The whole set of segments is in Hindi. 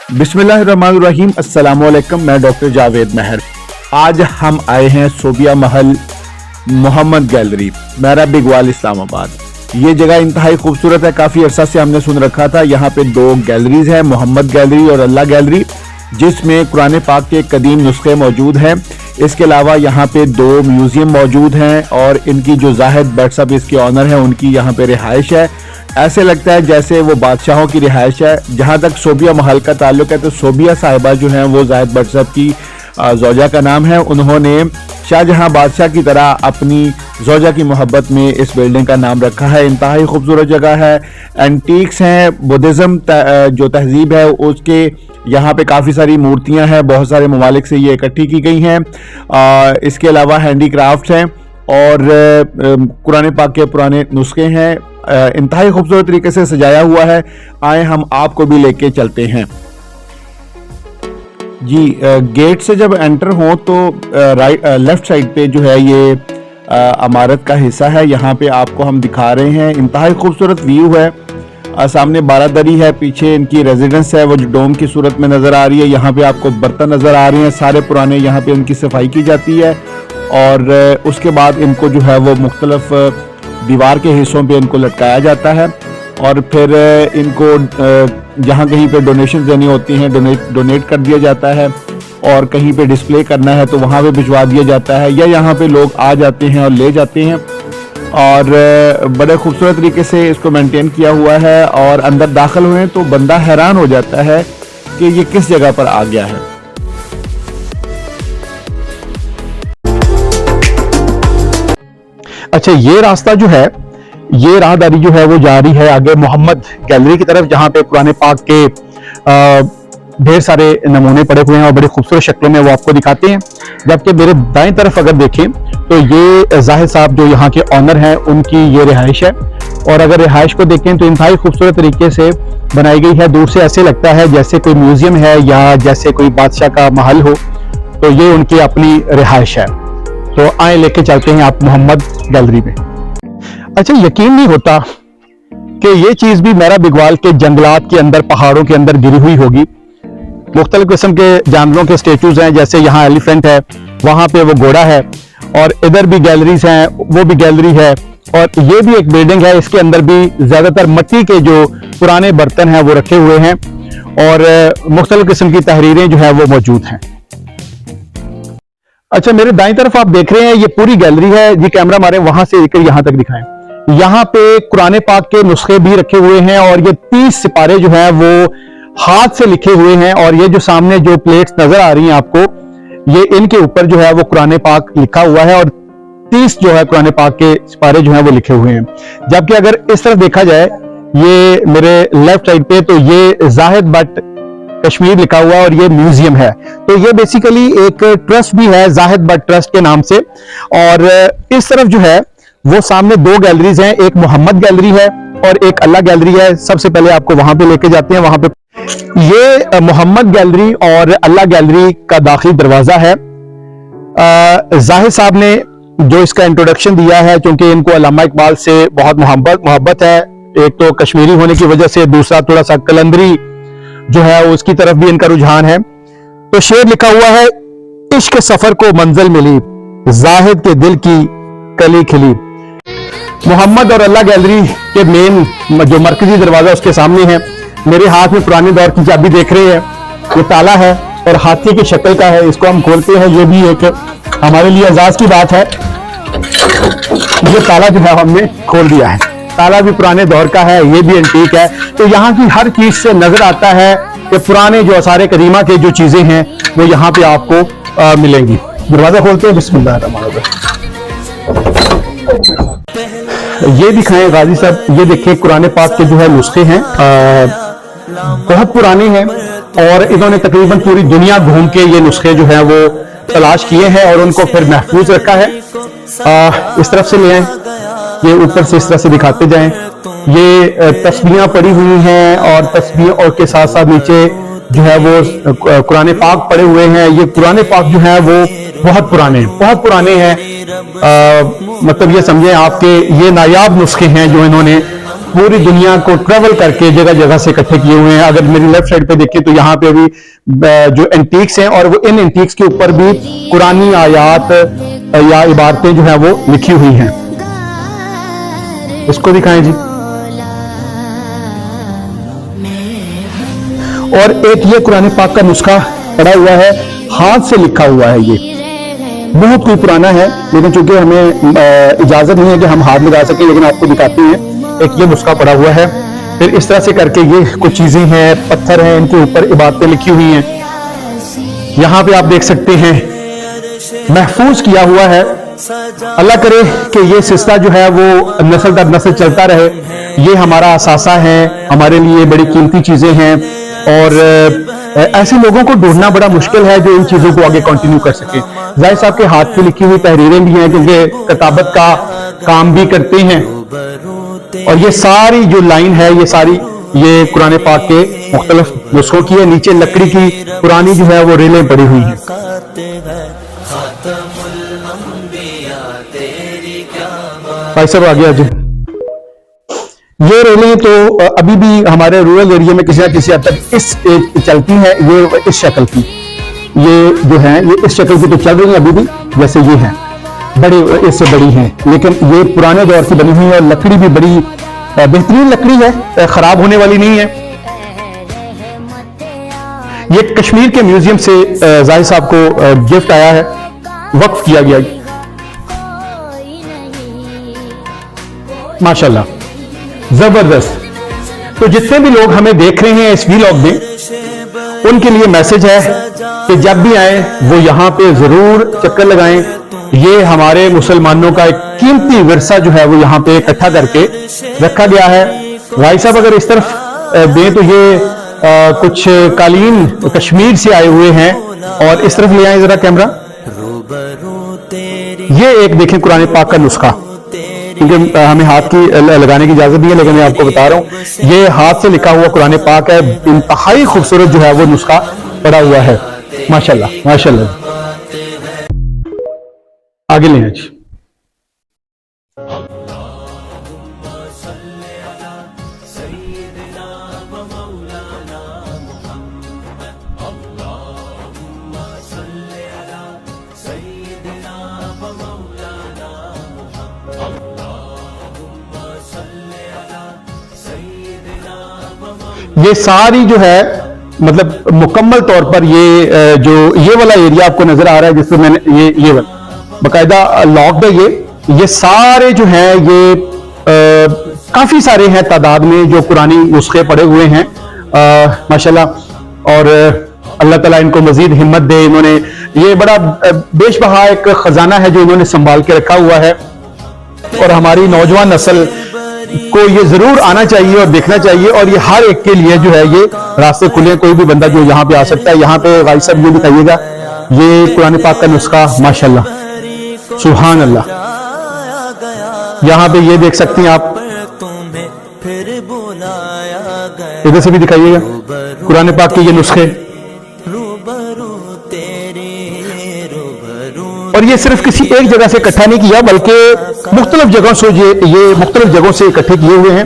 बिस्मिल्लाहिर्रहमानिर्रहीम। अस्सलामुअलैकुम। मैं डॉक्टर जावेद महर। आज हम आए हैं सोबिया महल मोहम्मद गैलरी, मेरा बिगवाल, इस्लामाबाद। ये जगह इंतहाई खूबसूरत है। काफ़ी अरसा से हमने सुन रखा था। यहाँ पे दो गैलरीज हैं, मोहम्मद गैलरी और अल्लाह गैलरी, जिसमें कुरान पाक के कदीम नुस्खे मौजूद हैं। इसके अलावा यहाँ पे दो म्यूज़ियम मौजूद हैं और इनकी जो जाहिद भट्ट साहब इसके ऑनर हैं, उनकी यहाँ पे रिहाइश है। ऐसे लगता है जैसे वो बादशाहों की रिहाइश है। जहाँ तक सोबिया महल का ताल्लुक है तो सोबिया साहिबा जो हैं वो जाहिद भट्ट साहब की ज़ौजा का नाम है। उन्होंने शाहजहां बादशाह की तरह अपनी ज़ौजा की मोहब्बत में इस बिल्डिंग का नाम रखा है। इंतहाई खूबसूरत जगह है। एंटीक्स हैं, बुद्धिज़्म जो तहजीब है उसके यहाँ पे काफ़ी सारी मूर्तियाँ हैं, बहुत सारे ममालिक से ये इकट्ठी की गई हैं। इसके अलावा हैंडी क्राफ्ट हैं और कुरान पाक के पुराने नुस्खे हैं। इंतहाई खूबसूरत तरीके से सजाया हुआ है। आए हम आपको भी लेके चलते हैं जी। गेट से जब एंटर हो तो लेफ्ट साइड पे जो है ये इमारत का हिस्सा है। यहाँ पे आपको हम दिखा रहे हैं। इंतहाई खूबसूरत व्यू है। सामने बारादरी है, पीछे इनकी रेजिडेंस है वो जो डोम की सूरत में नज़र आ रही है। यहाँ पे आपको बर्तन नज़र आ रहे हैं सारे पुराने। यहाँ पे इनकी सफाई की जाती है और उसके बाद इनको जो है वो मुख्तलिफ दीवार के हिस्सों पे इनको लटकाया जाता है और फिर इनको जहाँ कहीं पे डोनेशन देनी होती हैं डोनेट कर दिया जाता है और कहीं पे डिस्प्ले करना है तो वहाँ पे भिजवा दिया जाता है, या यहाँ पे लोग आ जाते हैं और ले जाते हैं। और बड़े खूबसूरत तरीके से इसको मेंटेन किया हुआ है और अंदर दाखिल हुए तो बंदा हैरान हो जाता है कि ये किस जगह पर आ गया है। अच्छा, ये रास्ता जो है, ये राहदारी जो है वो जा रही है आगे मोहम्मद गैलरी की तरफ, जहाँ पे कुरान पाक के ढेर सारे नमूने पड़े हुए हैं और बड़ी खूबसूरत शक्लों में वो आपको दिखाते हैं। जबकि मेरे दाएं तरफ अगर देखें तो ये जाहिद साहब जो यहाँ के ऑनर हैं उनकी ये रिहाइश है। और अगर रिहाइश को देखें तो इंतहाई खूबसूरत तरीके से बनाई गई है। दूर से ऐसे लगता है जैसे कोई म्यूजियम है या जैसे कोई बादशाह का महल हो। तो ये उनकी अपनी रिहाइश है। तो आए लेके चलते हैं आप मोहम्मद गैलरी में। अच्छा, यकीन नहीं होता कि ये चीज भी मेरा बिगवाल के जंगलात के अंदर, पहाड़ों के अंदर गिरी हुई होगी। मुख्तलिफ किस्म के जानवरों के स्टेचूज हैं, जैसे यहाँ एलिफेंट है, वहां पे वो घोड़ा है और इधर भी गैलरीज हैं, वो भी गैलरी है। और ये भी एक बिल्डिंग है, इसके अंदर भी ज्यादातर मिट्टी के जो पुराने बर्तन हैं वो रखे हुए हैं और मुख्तलिफ किस्म की तहरीरें जो है वो मौजूद हैं। अच्छा, मेरे दाईं तरफ आप देख रहे हैं ये पूरी गैलरी है जी। कैमरा मारे वहां से लेकर यहां तक दिखाएं। यहाँ पे कुरान पाक के नुस्खे भी रखे हुए हैं और ये 30 सिपारे जो हैं वो हाथ से लिखे हुए हैं। और ये जो सामने जो प्लेट्स नजर आ रही हैं आपको, ये इनके ऊपर जो है वो कुरान पाक लिखा हुआ है और 30 जो है कुरान पाक के सिपारे जो हैं वो लिखे हुए हैं। जबकि अगर इस तरफ देखा जाए, ये मेरे लेफ्ट साइड पे, तो ये जाहिद भट्ट कश्मीर लिखा हुआ और ये म्यूजियम है। तो ये बेसिकली एक ट्रस्ट भी है जाहिद भट्ट ट्रस्ट के नाम से। और इस तरफ जो है वो सामने दो गैलरीज हैं, एक मोहम्मद गैलरी है और एक अल्लाह गैलरी है। सबसे पहले आपको वहां पे लेके जाते हैं। वहां पे ये मोहम्मद गैलरी और अल्लाह गैलरी का दाखिली दरवाजा है। जाहिद साहब ने जो इसका इंट्रोडक्शन दिया है, क्योंकि इनको अल्लामा इकबाल से बहुत मोहब्बत है, एक तो कश्मीरी होने की वजह से, दूसरा थोड़ा सा कलंदरी जो है उसकी तरफ भी इनका रुझान है। तो शेर लिखा हुआ है, इश्क सफर को मंजिल मिली, जाहिद के दिल की कली खिली। मोहम्मद और अल्लाह गैलरी के मेन जो मरकजी दरवाजा उसके सामने है। मेरे हाथ में पुराने दौर की चाबी देख रहे हैं, ये ताला है और हाथी की शक्ल का है। इसको हम खोलते हैं, ये भी एक हमारे लिए एजाज की बात है। ये ताला जो है हमने खोल दिया है। ताला भी पुराने दौर का है, ये भी एंटीक है। तो यहाँ की हर चीज से नजर आता है कि पुराने जो आसारे कदीमा के जो चीजें हैं वो यहाँ पे आपको मिलेंगी। दरवाजा खोलते हैं, बिस्मिल्लाह। ये दिखाएं गाजी साहब, ये देखिए कुरान पाक के जो है नुस्खे हैं, बहुत पुराने हैं और इन्होंने तकरीबन पूरी दुनिया घूम के ये नुस्खे जो है वो तलाश किए हैं और उनको फिर महफूज रखा है। इस तरफ से ले आए, ये ऊपर से इस तरह से दिखाते जाएं। ये तस्बीहां पड़ी हुई हैं और तस्बीह और के साथ साथ नीचे जो है वो कुरान पाक पड़े हुए हैं। ये कुरान पाक जो है वो बहुत पुराने हैं। मतलब ये समझें आपके ये नायाब नुस्खे हैं जो इन्होंने पूरी दुनिया को ट्रेवल करके जगह जगह से इकट्ठे किए हुए हैं। अगर मेरी लेफ्ट साइड पे देखिए तो यहाँ पे भी जो एंटीक्स हैं और वो इन एंटीक्स के ऊपर भी कुरानी आयात या इबारतें जो है वो लिखी हुई हैं। इसको दिखाएं जी। और एक ये कुरान पाक का नुस्खा पड़ा हुआ है, हाथ से लिखा हुआ है। ये बहुत कोई पुराना है, लेकिन चूंकि हमें इजाजत नहीं है कि हम हाथ लगा सकें, लेकिन आपको दिखाते हैं। एक ये नुस्खा पड़ा हुआ है, फिर इस तरह से करके ये कुछ चीजें हैं, पत्थर हैं, इनके ऊपर इबारतें लिखी हुई हैं। यहां पे आप देख सकते हैं महफूज किया हुआ है। अल्लाह करे कि ये सिलसिला जो है वो नस्ल दर नस्ल चलता रहे। ये हमारा असासा है, हमारे लिए बड़ी कीमती चीजें हैं और ऐसे लोगों को ढूंढना बड़ा मुश्किल है जो इन चीजों को आगे कंटिन्यू कर सके। जाहिर साहब के हाथ की लिखी हुई तहरीरें भी हैं, क्योंकि किताबत का काम भी करते हैं। और ये सारी जो लाइन है, ये सारी ये कुरान पाक के मुख्तलिफ नुस्खों की है। नीचे लकड़ी की पुरानी जो है वो रेलें पड़ी हुई हैं। भाई साहब आगे आज ये रेलें तो अभी भी हमारे रूरल एरिया में किसी ना किसी हद तक इस चलती हैं। ये इस शक्ल की, ये जो है ये इस शक्ल की तो चल रही है अभी भी, जैसे ये है, बड़ी इससे बड़ी हैं, लेकिन ये पुराने दौर की बनी हुई है। और लकड़ी भी बड़ी बेहतरीन लकड़ी है, खराब होने वाली नहीं है। ये कश्मीर के म्यूजियम से जाहिर साहब को गिफ्ट आया है, वक्फ किया गया। माशाल्लाह, जबरदस्त। तो जितने भी लोग हमें देख रहे हैं इस वीलॉग में, उनके लिए मैसेज है कि जब भी आए वो यहां पे जरूर चक्कर लगाएं। ये हमारे मुसलमानों का एक कीमती विरसा जो है वो यहां पे इकट्ठा करके रखा गया है। भाई साहब अगर इस तरफ दें तो ये कुछ कालीन कश्मीर से आए हुए हैं, और इस तरफ ले आए जरा कैमरा। ये एक देखें कुरान पाक का नुस्खा, क्योंकि हमें हाथ की लगाने की इजाजत नहीं है, लेकिन मैं आपको बता रहा हूं ये हाथ से लिखा हुआ कुरान पाक है। इंतहाई खूबसूरत जो है वो नुस्खा पड़ा हुआ है। माशाल्लाह माशाल्लाह। आगे लें आज। ये सारी जो है मतलब मुकम्मल तौर पर ये जो ये वाला एरिया आपको नजर आ रहा है, जिसमें मैंने ये वाला बाकायदा लॉक्ड है। ये सारे जो हैं ये काफी सारे हैं तादाद में जो पुरानी नुस्खे पड़े हुए हैं माशाल्लाह। और अल्लाह ताला इनको मजीद हिम्मत दे। इन्होंने ये बड़ा बेशबहा एक खजाना है जो इन्होंने संभाल के रखा हुआ है, और हमारी नौजवान नस्ल को ये जरूर आना चाहिए और देखना चाहिए। और ये हर एक के लिए जो है ये रास्ते खुले हैं, कोई भी बंदा जो यहाँ पे आ सकता है। यहाँ पे भाई साहब ये दिखाइएगा, ये कुरान पाक का नुस्खा माशाल्लाह सुभान अल्लाह। यहाँ पे ये देख सकते हैं आप, इधर से भी दिखाइएगा कुरान पाक के ये नुस्खे। और ये सिर्फ किसी एक जगह से इकट्ठा नहीं किया, बल्कि मुख्तलिफ जगहों से ये मुख्तलिफ जगहों से इकट्ठे किए हुए हैं।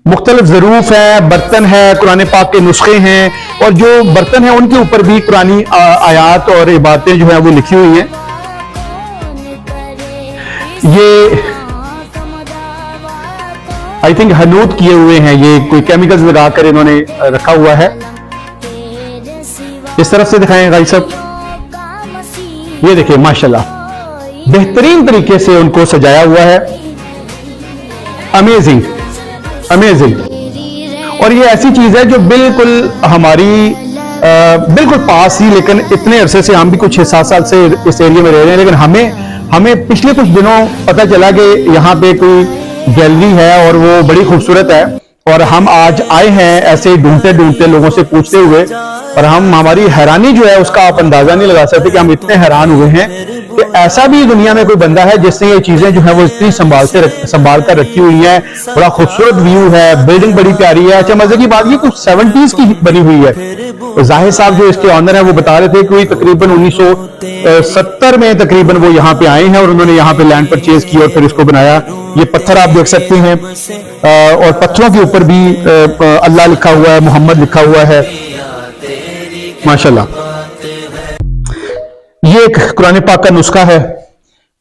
मुख्तलिफ ज़रूफ है, बर्तन है, कुरान पाक के नुस्खे हैं, और जो बर्तन है उनके ऊपर भी पुरानी आयात और इबारतें जो है वो लिखी हुई हैं। ये आई थिंक हनूत किए हुए हैं, ये कोई केमिकल्स लगाकर इन्होंने रखा हुआ है। इस तरफ से दिखाएं भाई साहब, ये देखिए माशाल्लाह बेहतरीन तरीके से उनको सजाया हुआ है। Amazing amazing. और ये ऐसी चीज है जो बिल्कुल हमारी बिल्कुल पास ही, लेकिन इतने अरसे से हम भी कुछ 6-7 साल से इस एरिया में रह रहे हैं, लेकिन हमें पिछले कुछ दिनों पता चला कि यहाँ पे कोई गैलरी है और वो बड़ी खूबसूरत है। और हम आज आए हैं ऐसे ढूंढते ढूंढते, लोगों से पूछते हुए, और हमारी हैरानी जो है उसका आप अंदाजा नहीं लगा सकते कि हम इतने हैरान हुए हैं कि ऐसा भी दुनिया में कोई बंदा है जिसने ये चीजें जो है वो इतनी संभाल कर रखी हुई हैं। बड़ा खूबसूरत व्यू है, बिल्डिंग बड़ी प्यारी है। अच्छा मजे की बात ये कुछ 70s की बनी हुई है। तो जाहिर साहब जो इसके ऑनर है वो बता रहे थे कि तकरीबन 1970 पत्थर में तकरीबन वो यहाँ पे आए हैं और उन्होंने यहाँ पे लैंड परचेज की और फिर इसको बनाया। ये पत्थर आप देख सकते हैं और पत्थरों के ऊपर भी अल्लाह लिखा हुआ है, मोहम्मद लिखा हुआ है, माशाल्लाह। ये एक कुरान पाक का नुस्खा है,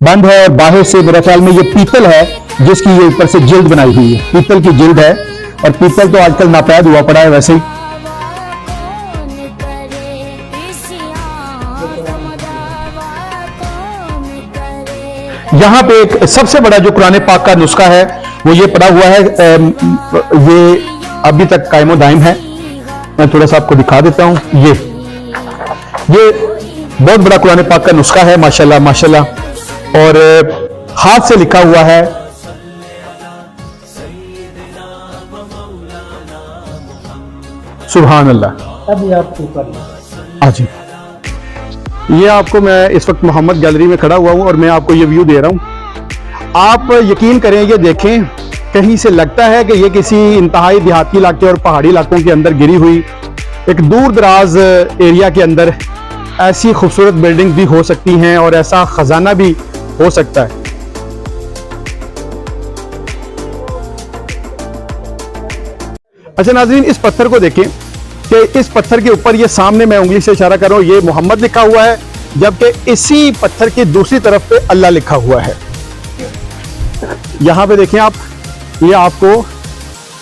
बंद है और बाहर से मेरे ख्याल में ये पीतल है जिसकी ये ऊपर से जिल्द बनाई हुई है, पीतल की जिल्द है। और पीतल तो आजकल नापैद हुआ पड़ा है वैसे ही। यहां पे एक सबसे बड़ा जो कुरान पाक का नुस्खा है वो ये पड़ा हुआ है, ये अभी तक कायमो दायम है। मैं थोड़ा सा आपको दिखा देता हूं। ये बहुत बड़ा कुरान पाक का नुस्खा है, माशाल्लाह माशाल्लाह। और हाथ से लिखा हुआ है। सुभान अल्लाह। अभी आपको करना हाँ जी, ये आपको मैं इस वक्त मोहम्मद गैलरी में खड़ा हुआ हूं और मैं आपको ये व्यू दे रहा हूं। आप यकीन करें, ये देखें, कहीं से लगता है कि ये किसी इंतहाई देहाती इलाके और पहाड़ी इलाकों के अंदर गिरी हुई एक दूर दराज एरिया के अंदर ऐसी खूबसूरत बिल्डिंग भी हो सकती हैं और ऐसा खजाना भी हो सकता है। अच्छा नाज़रीन, इस पत्थर को देखें कि इस पत्थर के ऊपर ये सामने मैं उंगली से इशारा कर रहा हूं, ये मोहम्मद लिखा हुआ है, जबकि इसी पत्थर की दूसरी तरफ पे अल्लाह लिखा हुआ है। यहां पे देखें आप, ये आपको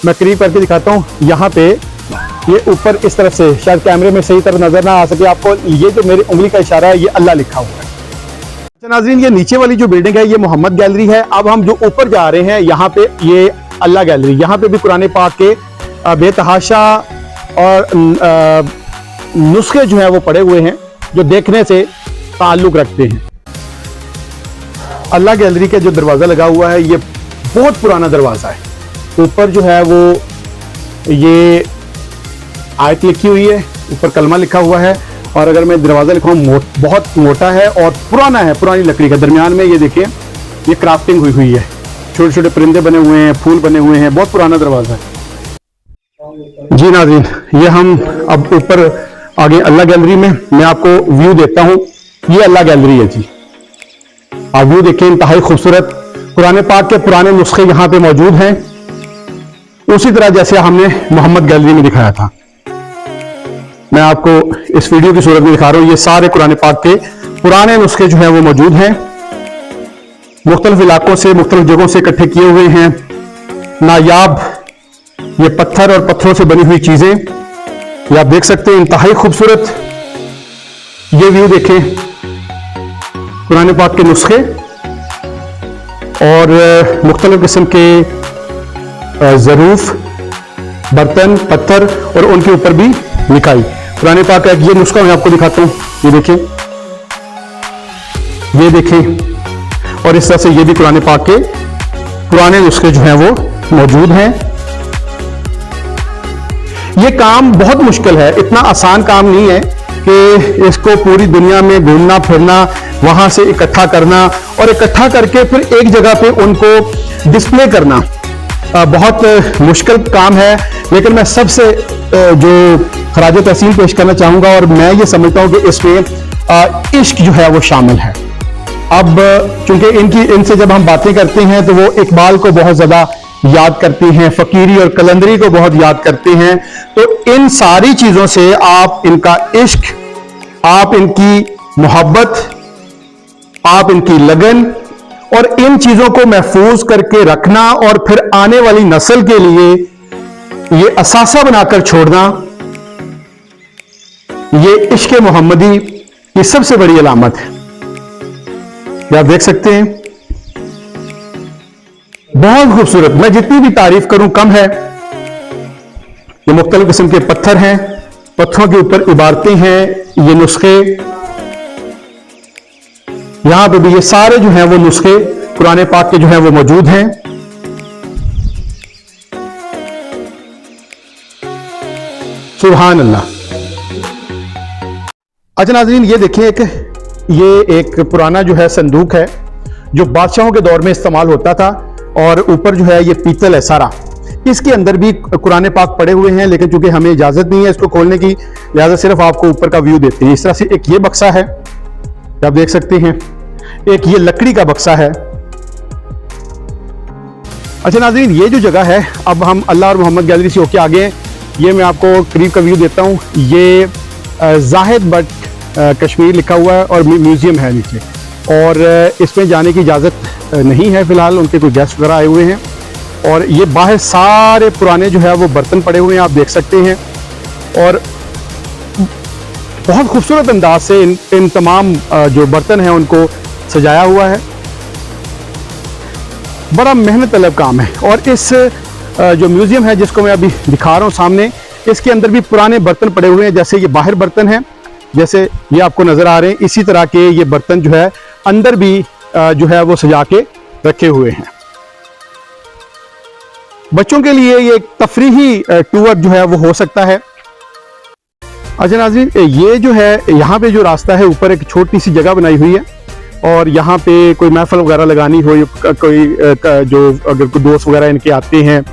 मैं करीब करके दिखाता हूं। यहां पे ये ऊपर इस तरफ से, शायद कैमरे में सही तरह नजर ना आ सके आपको, ये जो मेरी उंगली का इशारा है ये अल्लाह लिखा हुआ है। अच्छा नाज़रीन, ये नीचे वाली जो बिल्डिंग है ये मोहम्मद गैलरी है। अब हम जो ऊपर जा रहे हैं यहाँ पे ये अल्लाह गैलरी, यहाँ पे भी कुरान पाक के बेतहाशा और नुस्खे जो हैं वो पड़े हुए हैं जो देखने से ताल्लुक रखते हैं। अल्लाह गैलरी का जो दरवाज़ा लगा हुआ है ये बहुत पुराना दरवाज़ा है। ऊपर जो है वो ये आयत लिखी हुई है, ऊपर कलमा लिखा हुआ है। और अगर मैं दरवाज़ा लिखाऊँ, बहुत मोटा है और पुराना है, पुरानी लकड़ी का। दरमियान में ये देखिए, ये क्राफ्टिंग हुई हुई है, छोटे छोटे परिंदे बने हुए हैं, फूल बने हुए हैं, बहुत पुराना दरवाज़ा है। जी नाज़रीन, ये हम अब ऊपर आगे अल्लाह गैलरी में मैं आपको व्यू देता हूँ। ये अल्लाह गैलरी है जी, आप व्यू देखें, इंतहाई खूबसूरत। कुरान पाक के पुराने नुस्खे यहाँ पे मौजूद हैं, उसी तरह जैसे हमने मोहम्मद गैलरी में दिखाया था। मैं आपको इस वीडियो की सूरत में दिखा रहा हूँ। ये सारे कुरान पाक के पुराने नुस्खे जो हैं वो मौजूद हैं, मुख्तलिफ इलाकों से, मुख्तलिफ जगहों से इकट्ठे किए हुए हैं। नायाब ये पत्थर और पत्थरों से बनी हुई चीजें ये आप देख सकते हैं, इंतहाई खूबसूरत। ये व्यू देखें, कुरान पाक के नुस्खे और मुख्तलिफ किस्म के ज़रूफ, बर्तन, पत्थर और उनके ऊपर भी लिखाई। कुरान पाक का ये नुस्खा मैं आपको दिखाता हूं, ये देखें, ये देखें। और इस तरह से ये भी कुरान पाक के पुराने नुस्खे जो हैं वो मौजूद हैं। ये काम बहुत मुश्किल है, इतना आसान काम नहीं है कि इसको पूरी दुनिया में घूमना फिरना, वहां से इकट्ठा करना और इकट्ठा करके फिर एक जगह पे उनको डिस्प्ले करना बहुत मुश्किल काम है। लेकिन मैं सबसे जो खराज तहसीन पेश करना चाहूंगा, और मैं ये समझता हूं कि इसमें इश्क जो है वो शामिल है। अब चूंकि इनसे जब हम बातें करते हैं तो वो इकबाल को बहुत ज्यादा याद करती हैं, फकीरी और कलंदरी को बहुत याद करते हैं। तो इन सारी चीजों से आप इनका इश्क, आप इनकी मोहब्बत, आप इनकी लगन और इन चीजों को महफूज करके रखना और फिर आने वाली नस्ल के लिए ये असासा बनाकर छोड़ना, ये इश्क मोहम्मदी की सबसे बड़ी अलामत है। ये आप देख सकते हैं, बहुत खूबसूरत। मैं जितनी भी तारीफ करूं कम है। ये मुख्तलिफ किस्म के पत्थर हैं, पत्थरों के ऊपर इबारतें हैं, ये नुस्खे, यहां पे भी ये सारे जो हैं वो नुस्खे कुरान पाक के जो हैं वो मौजूद हैं। सुभान अल्लाह। अच्छा नाज़रीन, ये देखिए, ये एक पुराना जो है संदूक है जो बादशाहों के दौर में इस्तेमाल होता था और ऊपर जो है ये पीतल है सारा। इसके अंदर भी कुरान पाक पड़े हुए हैं, लेकिन चूंकि हमें इजाजत नहीं है इसको खोलने की, लिहाजा सिर्फ आपको ऊपर का व्यू देते हैं। इस तरह से एक ये बक्सा है, आप देख सकते हैं एक ये लकड़ी का बक्सा है। अच्छा नाज़रीन, ये जो जगह है, अब हम अल्लाह और मोहम्मद गैलरी से होके आगे हैं। ये मैं आपको करीब का व्यू देता हूँ। ये जाहिद बट कश्मीर लिखा हुआ है और म्यूज़ियम है नीचे, और इसमें जाने की इजाज़त नहीं है फ़िलहाल, उनके कोई गेस्ट वगैरह आए हुए हैं। और ये बाहर सारे पुराने जो है वो बर्तन पड़े हुए हैं, आप देख सकते हैं, और बहुत खूबसूरत अंदाज से इन तमाम जो बर्तन हैं उनको सजाया हुआ है। बड़ा मेहनत तलब काम है। और इस जो म्यूज़ियम है जिसको मैं अभी दिखा रहा हूँ सामने, इसके अंदर भी पुराने बर्तन पड़े हुए हैं। जैसे ये बाहर बर्तन हैं, जैसे ये आपको नज़र आ रहे हैं, इसी तरह के ये बर्तन जो है अंदर भी जो है वो सजा के रखे हुए हैं। बच्चों के लिए ये एक तफरीही टूर जो है वो हो सकता है। अच्छा नाज़रीन, ये जो है यहाँ पे जो रास्ता है, ऊपर एक छोटी सी जगह बनाई हुई है, और यहाँ पे कोई महफिल वगैरह लगानी हो, कोई जो अगर कोई दोस्त वगैरह इनके आते हैं,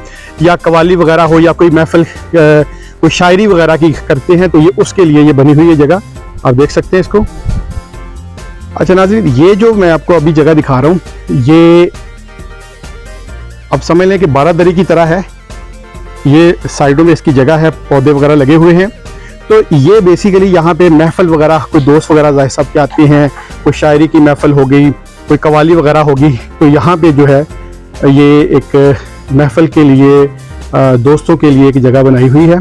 या कवाली वगैरह हो, या कोई महफिल कोई शायरी वगैरह की करते हैं, तो ये उसके लिए ये बनी हुई है जगह। आप देख सकते हैं इसको। अच्छा नाज़रीन, ये जो मैं आपको अभी जगह दिखा रहा हूँ, ये अब समझ लें कि बारादरी की तरह है। ये साइडों में इसकी जगह है, पौधे वगैरह लगे हुए हैं। तो ये बेसिकली यहाँ पे महफिल वगैरह, कोई दोस्त वगैरह जाहिर साहब के आते हैं, कोई शायरी की महफिल हो गई, कोई कवाली वगैरह होगी, तो यहाँ पे जो है ये एक महफिल के लिए, दोस्तों के लिए एक जगह बनाई हुई है,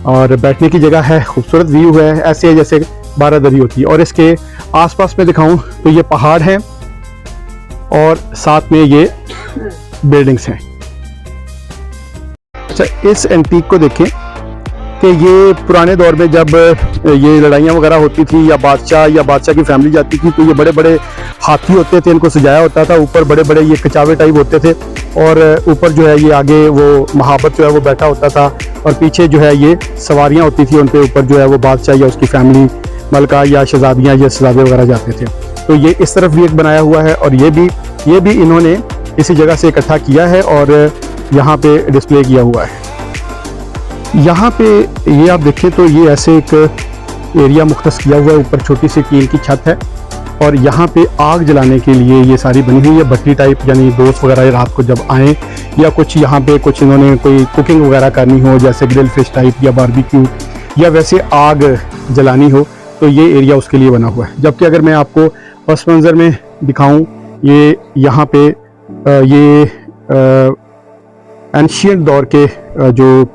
और बैठने की जगह है। खूबसूरत व्यू है, ऐसे है जैसे बारादरी होती है। और इसके आसपास में दिखाऊं तो ये पहाड़ हैं, और साथ में ये बिल्डिंग्स हैं। अच्छा, इस एंटीक को देखें कि ये पुराने दौर में जब ये लड़ाइयाँ वगैरह होती थी, या बादशाह की फैमिली जाती थी, तो ये बड़े बड़े हाथी होते थे, इनको सजाया होता था। ऊपर बड़े बड़े ये कचावे टाइप होते थे, और ऊपर जो है ये आगे वो महाबत जो है वो बैठा होता था, और पीछे जो है ये सवारियाँ होती थी, उन पे ऊपर जो है वो बादशाह या उसकी फैमिली, मलका या शहजादियाँ या शहजादे वगैरह जाते थे। तो ये इस तरफ भी एक बनाया हुआ है, और ये भी इन्होंने इसी जगह से इकट्ठा किया है और यहाँ पे डिस्प्ले किया हुआ है। यहाँ पे ये आप देखें तो ये ऐसे एक एरिया मुख्तस किया हुआ है, ऊपर छोटी सी टीन की छत है, और यहाँ पे आग जलाने के लिए ये सारी बनी हुई है, भट्टी टाइप। यानी दोस्त वगैरह रात को जब आएँ, या कुछ यहाँ पे कुछ इन्होंने कोई कुकिंग वगैरह करनी हो, जैसे ग्रिल फिश टाइप या बारबेक्यू, या वैसे आग जलानी हो, तो ये एरिया उसके लिए बना हुआ है। जबकि अगर मैं आपको पस मंज़र में दिखाऊँ, ये यहाँ पे ये एंशियंट दौर के जो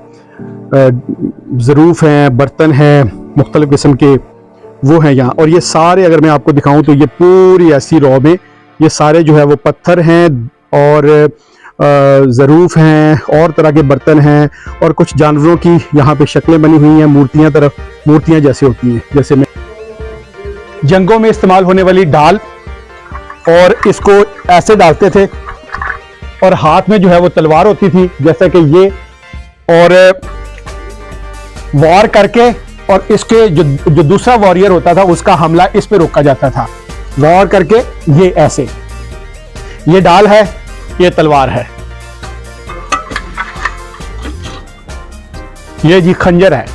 ज़रूफ़ हैं, बर्तन हैं मुख्तलिफ़ किस्म के, वो हैं यहाँ। और ये सारे अगर मैं आपको दिखाऊं तो ये पूरी ऐसी रौ में ये सारे जो है वो पत्थर हैं, और ज़रूफ़ हैं, और तरह के बर्तन हैं, और कुछ जानवरों की यहाँ पे शक्लें बनी हुई हैं, मूर्तियाँ जैसे होती हैं, जैसे में जंगों में इस्तेमाल होने वाली ढाल, और इसको ऐसे डालते थे, और हाथ में जो है वो तलवार होती थी जैसे कि ये, और वॉर करके, और इसके जो दूसरा वॉरियर होता था उसका हमला इस पे रोका जाता था। वॉर करके ये ऐसे, ये ढाल है, ये तलवार है, ये जी खंजर है।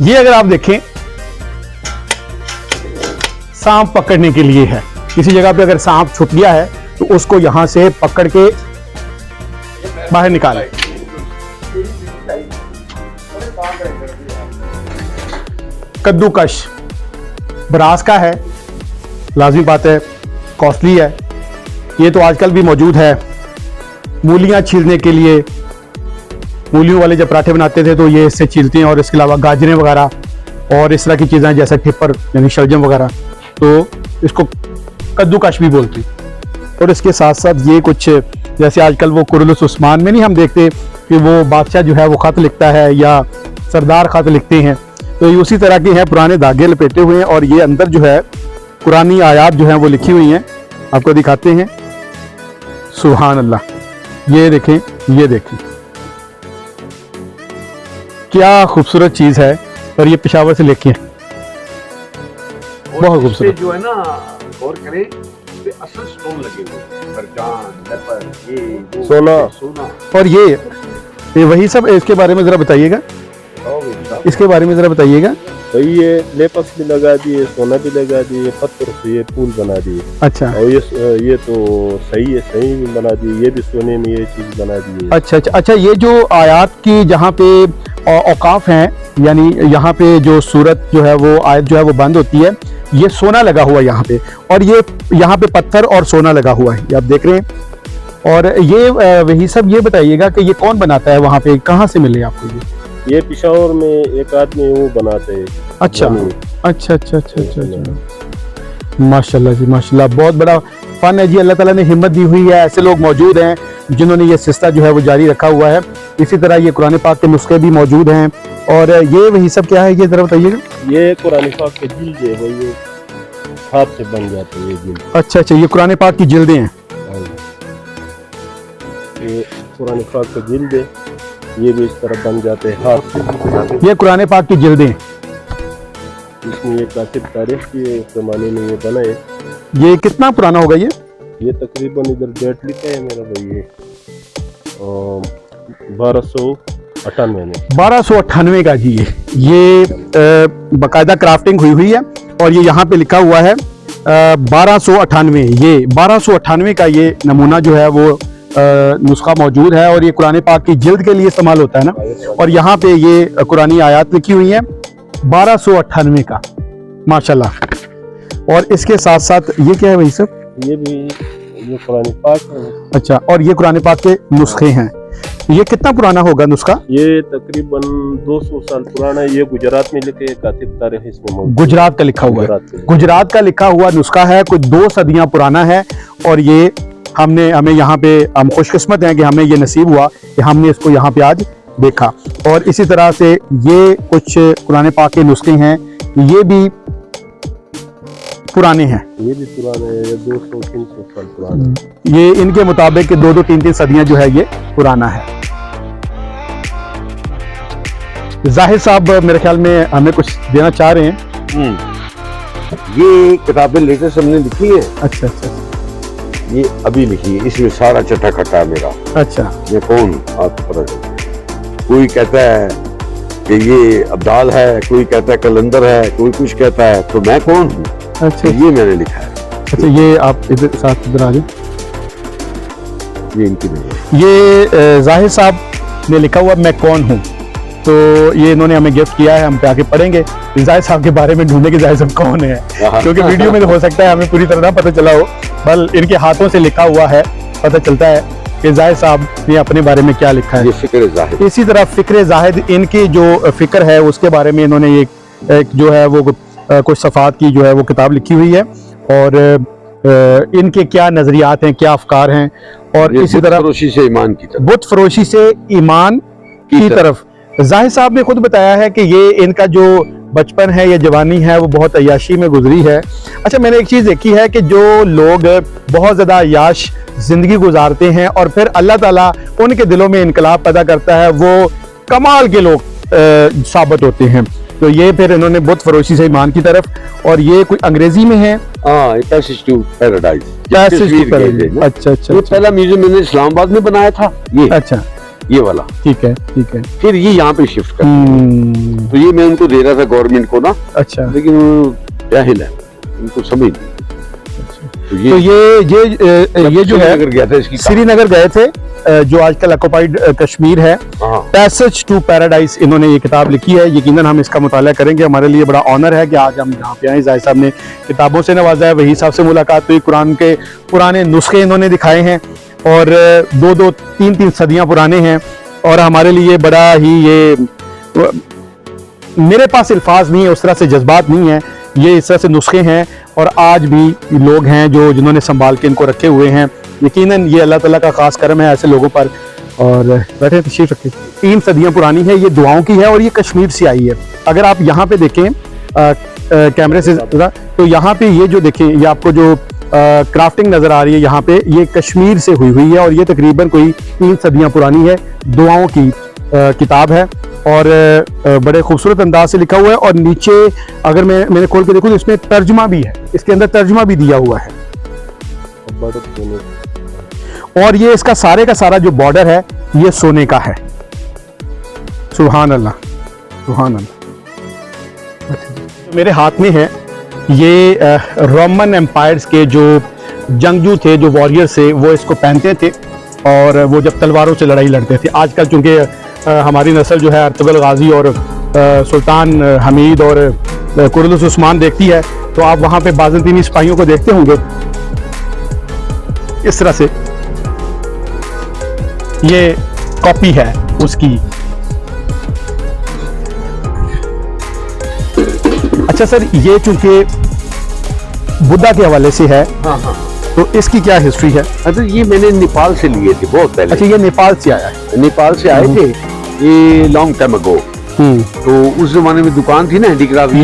ये अगर आप देखें, सांप पकड़ने के लिए है। किसी जगह पे अगर सांप छुप गया है तो उसको यहां से पकड़ के बाहर निकालें। कद्दूकश ब्रास का है, लाजमी बात है, कॉस्टली है। ये तो आजकल भी मौजूद है। मूलियां छीलने के लिए, मूलियों वाले जब पराठे बनाते थे तो ये इससे छीलते हैं, और इसके अलावा गाजरें वगैरह और इस तरह की चीज़ें जैसे ठिप्पर यानी शलजम वगैरह, तो इसको कद्दूकश भी बोलते हैं। और इसके साथ साथ ये कुछ जैसे आजकल वो कुरुलुस उस्मान में नहीं हम देखते कि वो बादशाह जो है वो ख़त लिखता है या सरदार ख़त लिखते हैं, तो ये उसी तरह के हैं, पुराने धागे लपेटे हुए हैं, और ये अंदर जो है कुरानी आयात जो हैं वो लिखी हुई हैं। आपको दिखाते हैं, सुभान अल्लाह, ये देखें, ये देखें क्या खूबसूरत चीज़ है। और ये पेशावर से लेके बहुत खूबसूरत जो है ना, गौर करें पे असल स्टोन लगे हुए, मरजान, लेपर, ये वो, सोना। और ये वही सब, इसके बारे में जरा बताइएगा, इसके बारे में जरा बताइए। भाई ये लेपस भी लगा दिए, सोना भी लगा दिए, पत्थर से ये फूल बना दिए। अच्छा, और ये तो सही है, सही भी बना दिए, ये भी सोने में ये चीज बना दी है। अच्छा अच्छा अच्छा, ये जो आयात की जहाँ पे औकाफ हैं, यानी यहाँ पे जो सूरत जो है वो आयत जो है वो बंद होती है, ये सोना लगा हुआ है यहाँ पे, और ये यहाँ पे पत्थर और सोना लगा हुआ है, ये आप देख रहे हैं। और ये वही सब, ये बताइएगा कि ये कौन बनाता है वहाँ पे, कहाँ से मिले आपको ये पिशावर में एक आदमी वो बनाते हैं। अच्छा अच्छा अच्छा अच्छा अच्छा अच्छा, माशाल्लाह जी माशाल्लाह, बहुत बड़ा फन है जी। अल्लाह ताला ने हिम्मत दी हुई है, ऐसे लोग मौजूद हैं जिन्होंने ये सिलसिला जो है वो जारी रखा हुआ है। इसी तरह ये कुरान पाक के नुस्खे भी मौजूद हैं। और ये वही सब क्या है, ये जरा बताइएगा। ये कुरान पाक के जिल्द है, वो ये हाथ से बन जाते हैं ये जिल्द। अच्छा अच्छा, ये कुरान पाक की जिल्दें हैं। ये कुरान पाक के जिल्द है, ये भी इस तरह बन जाते हैं हाथ से। ये कुरान पाक की जिल्दें हैं। इसमें ये कातिब तारीख की उस जमाने में ये बनाए। ये कितना पुराना होगा ये तकरीबन इधर डेट लिखा है मेरा भाई, ये 1298 में। 1298 का जी। ये बाकायदा क्राफ्टिंग हुई हुई है, और ये यहाँ पे लिखा हुआ है 1298। ये 1298 का ये नमूना जो है वो नुस्खा मौजूद है, और ये कुरान पाक की जिल्द के लिए इस्तेमाल होता है ना। और यहाँ पे ये कुरानी आयत लिखी हुई है 1298 का, माशाल्लाह। और इसके साथ साथ ये क्या है भाई सब? ये भी ये कुरान पाक है। अच्छा, और ये कुरान पाक के नुस्खे हैं। ये कितना पुराना होगा नुस्खा? ये तकरीबन 200 साल पुराना है। ये गुजरात में लिखे कातिब तारीख इसमें मौजूद। गुजरात का लिखा हुआ है, गुजरात का लिखा हुआ नुस्खा है, कुछ 2 सदियां पुराना है। और ये हमें यहाँ पे, हम खुशकिस्मत हैं कि हमें ये नसीब हुआ कि हमने इसको यहाँ पे आज देखा। और इसी तरह से ये कुछ कुरान पाक के नुस्खे हैं, ये भी पुराने हैं। ये भी पुराने हैं, ये 200-300 साल पुराने। ये इनके मुताबिक 2-2, 3-3 सदियां जो है ये पुराना है। जाहिर साहब मेरे ख्याल में हमें कुछ देना चाह रहे हैं। ये किताबें लेटेस्ट हमने लिखी है। अच्छा अच्छा, ये अभी लिखी है, इसमें सारा चट्टा खट्टा है मेरा। अच्छा, मैं कौन आपको पता चले। कोई कहता है कि ये अब्दाल है, कोई कहता है कलंदर है, कोई कुछ कहता है, तो मैं कौन हूँ? अच्छा, ये मैंने लिखा है। अच्छा, ये आप इधर साथ इधर आ जाए। ये इनकी नहीं है। ये जाहिर साहब ने लिखा हुआ मैं कौन हूँ, तो ये इन्होंने हमें गिफ्ट किया है। हम पे आके पढ़ेंगे जाहिर साहब के बारे में, ढूंढने के जाहिर साहब कौन है, क्योंकि वीडियो में तो हो सकता है हमें पूरी तरह ना पता चला हो, बल इनके हाथों से लिखा हुआ है, पता चलता है कि जाहिर साहब ने अपने बारे में क्या लिखा है। ये फिक्र जाहिद। इसी तरह फिक्र जाहिद, इनकी जो फिक्र है उसके बारे में इन्होंने एक जो है वो कुछ सफ़ात की जो है वो किताब लिखी हुई है, और इनके क्या नजरियात हैं, क्या अफकार हैं। और इसी तरह फरोशी से ईमान की तरफ, बुत फरोशी से ईमान की तरफ। जाहिर साहब ने खुद बताया है कि ये इनका जो बचपन है या जवानी है वो बहुत अय्याशी में गुजरी है। अच्छा, मैंने एक चीज़ देखी है कि जो लोग बहुत ज़्यादा अय्याश ज़िंदगी गुजारते हैं और फिर अल्लाह ताला उनके दिलों में इनकलाब पैदा करता है, वो कमाल के लोग साबित होते हैं। तो ये फिर इन्होंने बुत फरोशी से ईमान की तरफ, और ये कोई अंग्रेजी में है। Passage to paradise. अच्छा अच्छा, ये पहला म्यूजियम मैंने इस्लामाबाद में बनाया था, ये अच्छा, ये वाला। ठीक है ठीक है। फिर ये यहाँ पे शिफ्ट कर, तो ये मैं उनको दे रहा था गवर्नमेंट को ना। अच्छा, लेकिन वो जाहिल है, उनको समझ नहीं। तो ये जो है गया था, इसकी श्रीनगर गए थे, जो आजकल ऑक्युपाइड कश्मीर है। पैसेज टू पैराडाइज इन्होंने ये किताब लिखी है। यकीनन हम इसका मुताला करेंगे। हमारे लिए बड़ा ऑनर है कि आज हम यहाँ पे आए। जाहिर साहब ने किताबों से नवाजा है, वही साहब से मुलाकात हुई, कुरान के पुराने नुस्खे इन्होंने दिखाए हैं, और 2-2, 3-3 सदियां पुराने हैं। और हमारे लिए बड़ा ही ये, मेरे पास अल्फाज नहीं है, उस तरह से जज्बात नहीं है, ये इस तरह से नुस्खे हैं, और आज भी लोग हैं जो जिन्होंने संभाल के इनको रखे हुए हैं। यकीनन ये अल्लाह ताला का खास करम है ऐसे लोगों पर। और बैठे तशरीफ रखें। 3 सदियां पुरानी है, ये दुआओं की है, और ये कश्मीर से आई है। अगर आप यहाँ पे देखें कैमरे से, तो यहाँ पे ये जो देखें, ये आपको जो क्राफ्टिंग नजर आ रही है यहाँ पे, ये कश्मीर से हुई हुई है, और ये तकरीबन कोई 3 सदियां पुरानी है। दुआओं की किताब है, और बड़े खूबसूरत अंदाज से लिखा हुआ है। और नीचे अगर मैंने खोल के देखूँ तो इसमें तर्जुमा भी है, इसके अंदर तर्जुमा भी दिया हुआ है। बॉर्डर सोने का। और ये इसका सारे का सारा जो बॉर्डर है ये सोने का है। सुभान अल्लाह, सुभान अल्लाह। अच्छा, मेरे हाथ में है ये रोमन एम्पायर्स के जो जंगजू थे, जो वॉरियर थे, वो इसको पहनते थे और वो जब तलवारों से लड़ाई लड़ते थे। आजकल चूंकि हमारी नस्ल जो है अर्तुगरुल गाजी और सुल्तान हमीद और कुरदुस उस्मान देखती है, तो आप वहाँ पे बाज़ंतीनी सिपाहियों को देखते होंगे इस तरह से। ये कॉपी है उसकी। अच्छा सर, ये चूंकि बुद्धा के हवाले से है, हाँ हाँ। तो इसकी क्या हिस्ट्री है? अच्छा, ये मैंने नेपाल से लिए थे बहुत पहले। अच्छा, ये नेपाल से आया है। नेपाल से आए थे ये लॉन्ग टाइम अगो। तो उस जमाने में दुकान थी ना हैंडीक्राफ्ट।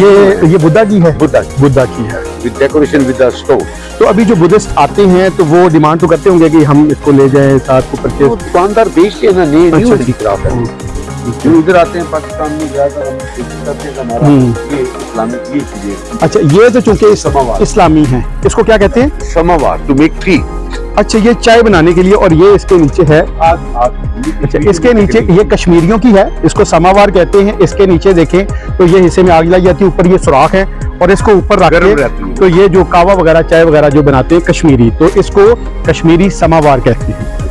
ये बुद्धा की है। बुद्धा की है with decoration with the stone. तो अभी जो बुद्धिस्ट आते हैं तो वो डिमांड तो करते होंगे कि हम इसको ले जाएं साथ को वो परचेज। दुकानदार बेचते हैं ना, नहीं अच्छा, हैंडीक्राफ्ट है। जो इधर आते हैं पाकिस्तान में ज्यादा हम करते हैं हमारा ये इस्लामिक ये चीजें। अच्छा, ये तो चूंकि समावार। इस्लामी है, इसको क्या कहते हैं? समावार, टू मेक टी। अच्छा, ये चाय बनाने के लिए। और ये इसके नीचे है। अच्छा, इसके नीचे ये कश्मीरियों की है, इसको समावार कहते हैं। इसके नीचे देखें तो ये हिस्से में आग लग जाती है, ऊपर ये सुराख है और इसको ऊपर रख गर्म के रहती है। तो ये जो कावा वगैरह चाय वगैरह जो बनाते हैं कश्मीरी, तो इसको कश्मीरी समावार कहते हैं।